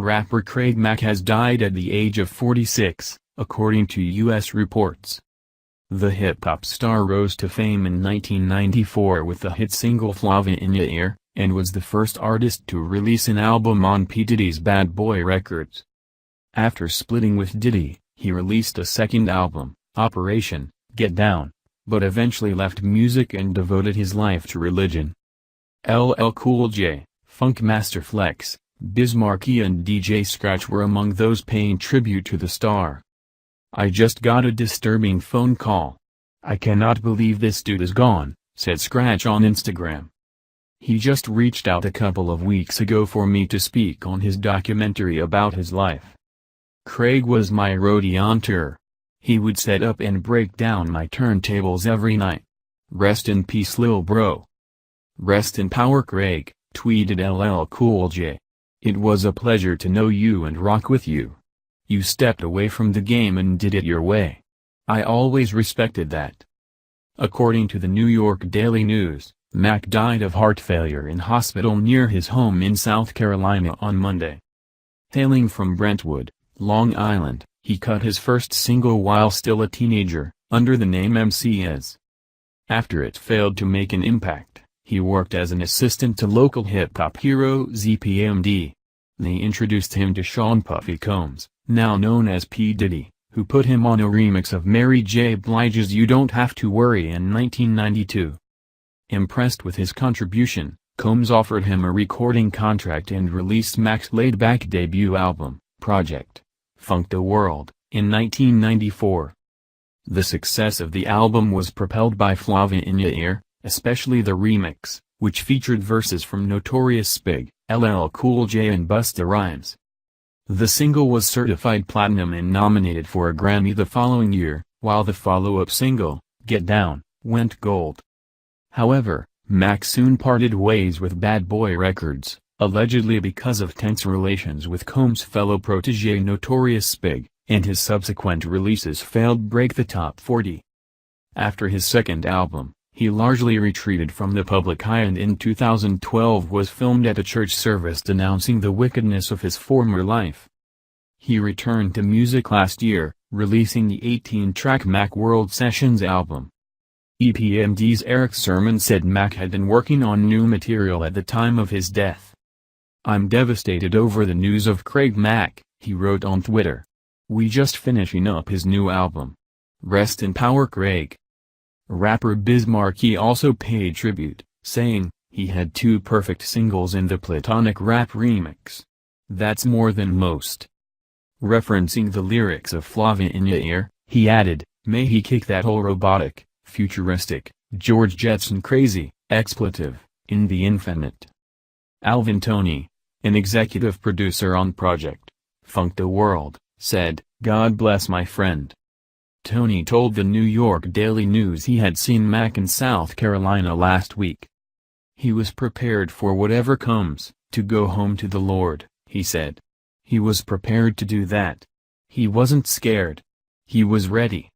rapper Mack has died at the age of 46, according to U.S. reports. The hip-hop star rose to fame in 1994 with the hit single Flava in Ya Ear, and was the first artist to release an album on P Diddy's Bad Boy Records. After splitting with Diddy, he released a second album, Operation Get Down, but eventually left music and devoted his life to religion. LL Cool J, Funkmaster Flex, Biz Markie and DJ Scratch were among those paying tribute to the star. "I just got a disturbing phone call. I cannot believe this dude is gone," said Scratch on Instagram. "He just reached out a couple of weeks ago for me to speak on his documentary about his life. Craig was my roadie on tour. He would set up and break down my turntables every night. Rest in peace lil bro. Rest in power Craig," tweeted LL Cool J. "It was a pleasure to know you and rock with you. You stepped away from the game and did it your way. I always respected that." According to the New York Daily News, Mack died of heart failure in hospital near his home in South Carolina on Monday. Hailing from Brentwood, Long Island, he cut his first single while still a teenager, under the name MCS. After it failed to make an impact, he worked as an assistant to local hip-hop hero ZPMD. They introduced him to Sean Puffy Combs, now known as P Diddy, who put him on a remix of Mary J. Blige's You Don't Have to Worry in 1992. Impressed with his contribution, Combs offered him a recording contract and released Mack's laid-back debut album, Project Funk the World, in 1994. The success of the album was propelled by Flava in Ya Ear, especially the remix, which featured verses from Notorious Big, LL Cool J and Busta Rhymes. The single was certified platinum and nominated for a Grammy the following year, while the follow-up single, Get Down, went gold. However, Mack soon parted ways with Bad Boy Records, allegedly because of tense relations with Combs' fellow protege Notorious Big, and his subsequent releases failed break the top 40. After his second album, he largely retreated from the public eye and in 2012 was filmed at a church service denouncing the wickedness of his former life. He returned to music last year, releasing the 18-track Mack World Sessions album. EPMD's Eric Sermon said Mack had been working on new material at the time of his death. "I'm devastated over the news of Craig Mack," he wrote on Twitter. "We just finishing up his new album. Rest in power Craig." Rapper Biz Markie also paid tribute, saying, "He had two perfect singles in the Platonic Rap remix. That's more than most." Referencing the lyrics of Flava in Ya Ear, he added, "May he kick that whole robotic, futuristic, George Jetson crazy, expletive, in the infinite." Alvin Toney, an executive producer on Project Funk the World, said, "God bless my friend." Toney told the New York Daily News he had seen Mack in South Carolina last week. "He was prepared for whatever comes, to go home to the Lord," he said. "He was prepared to do that. He wasn't scared. He was ready."